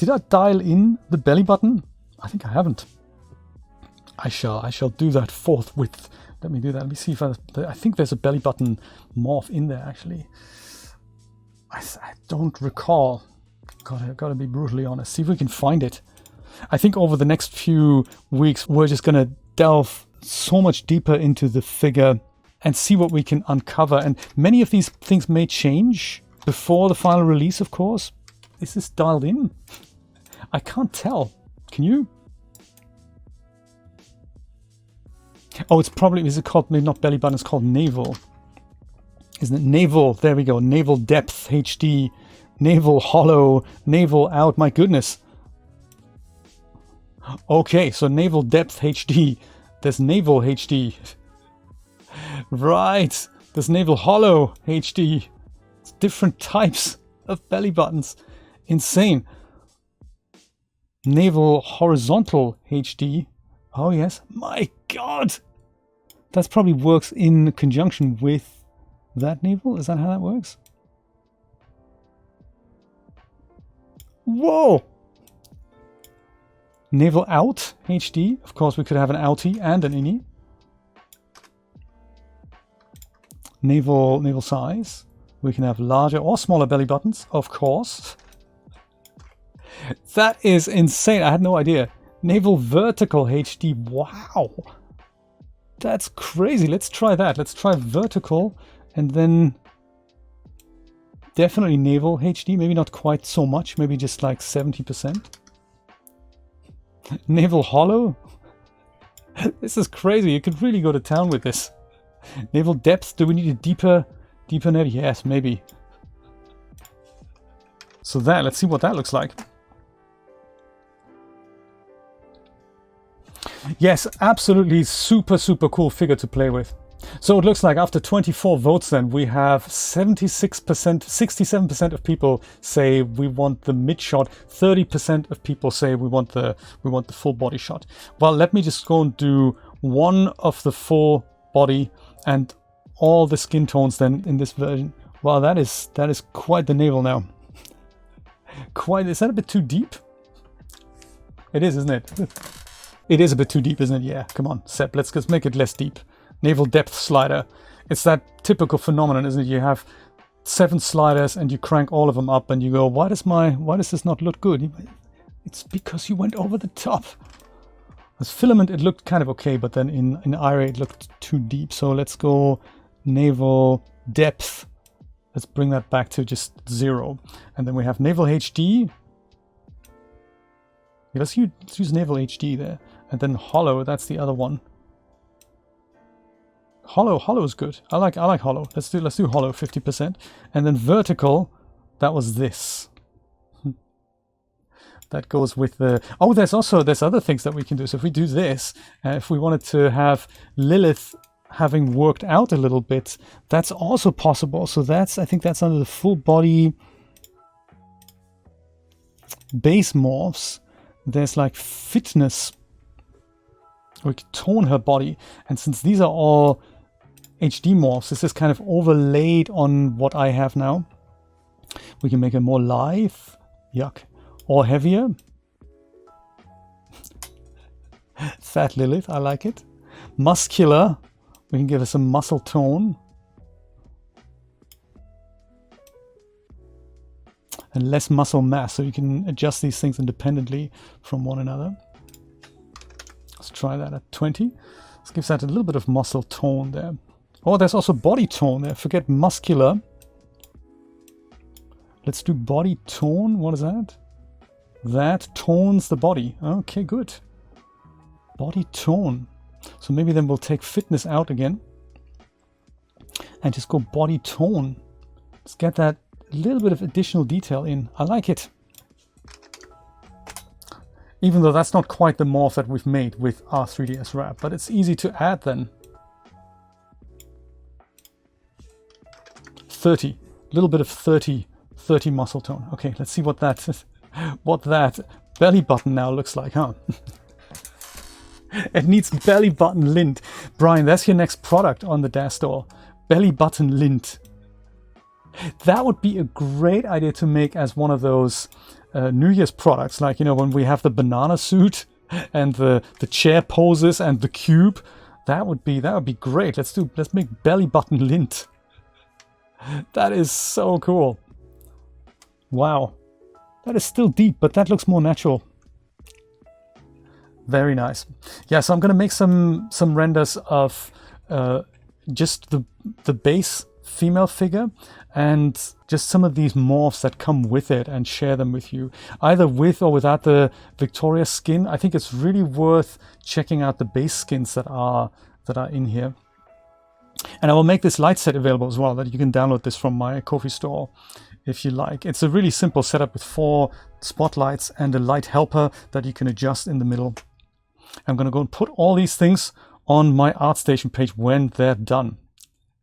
Did I dial in the belly button? I think I haven't. I shall do that forthwith. Let me do that. Let me see if I think there's a belly button morph in there actually. I don't recall. Gotta be brutally honest. See if we can find it. I think over the next few weeks we're just gonna delve so much deeper into the figure and see what we can uncover. And many of these things may change before the final release, of course. Is this dialed in? I can't tell. Can you? Oh, it's probably, is it called, maybe not belly button, it's called navel. Isn't it? Navel, there we go. Navel depth HD, navel hollow, navel out. My goodness. Okay, so navel depth HD. There's navel HD. Right. There's navel hollow HD. It's different types of belly buttons. Insane. Navel horizontal HD. Oh yes. My God. That probably works in conjunction with that navel. Is that how that works? Whoa. Navel out HD. Of course, we could have an outie and an innie. Navel size. We can have larger or smaller belly buttons, of course. That is insane. I had no idea. Navel vertical HD. Wow. That's crazy. Let's try that. Let's try vertical and then definitely navel HD. Maybe not quite so much. Maybe just like 70%. Navel hollow. This is crazy. You could really go to town with this. Navel depth. Do we need a deeper navel? Yes, maybe. So that, let's see what that looks like. Yes, absolutely super cool figure to play with. So it looks like after 24 votes then we have 67% of people say we want the mid shot, 30% of people say we want the full body shot. Well, let me just go and do one of the full body and all the skin tones then in this version. Wow, that is quite the navel now. Quite, is that a bit too deep? It is, isn't it? It is a bit too deep, isn't it? Yeah, come on, Seb, let's just make it less deep. Navel depth slider. It's that typical phenomenon, isn't it? You have 7 sliders and you crank all of them up and you go, why does this not look good? It's because you went over the top. As filament, it looked kind of okay, but then in IRA it looked too deep. So let's go navel depth. Let's bring that back to just 0. And then we have navel HD. Yeah, let's use navel HD there. And then hollow, that's the other one. Hollow is good. I like hollow. Let's do hollow 50%. And then vertical, that was this. That goes with the... Oh, there's other things that we can do. So if we do this, if we wanted to have Lilith having worked out a little bit, that's also possible. So I think that's under the full body base morphs. There's like fitness. We can tone her body. And since these are all HD morphs, this is kind of overlaid on what I have now. We can make her more live. Yuck. Or heavier. Fat Lilith, I like it. Muscular. We can give her some muscle tone. And less muscle mass, so you can adjust these things independently from one another. Let's try that at 20. This gives that a little bit of muscle tone there. Oh, there's also body tone there. Forget muscular. Let's do body tone. What is that? That tones the body. Okay, good. Body tone. So maybe then we'll take fitness out again. And just go body tone. Let's get that little bit of additional detail in. I like it. Even though that's not quite the morph that we've made with our 3ds wrap, but it's easy to add then. 30. A little bit of 30 muscle tone. Okay, let's see what that belly button now looks like, huh? It needs belly button lint. Brian, that's your next product on the DAZ store. Belly button lint. That would be a great idea to make as one of those New Year's products, like, you know, when we have the banana suit and the chair poses and the cube. That would be great. Let's make belly button lint. That is so cool. Wow. That is still deep, but that looks more natural. Very nice. Yeah, so I'm gonna make some renders of just the base female figure and just some of these morphs that come with it, and share them with you, either with or without the Victoria skin. I think it's really worth checking out the base skins that are in here. And I will make this light set available as well, that you can download this from my Ko-fi store if you like. It's a really simple setup with 4 spotlights and a light helper that you can adjust in the middle. I'm going to go and put all these things on my ArtStation page when they're done.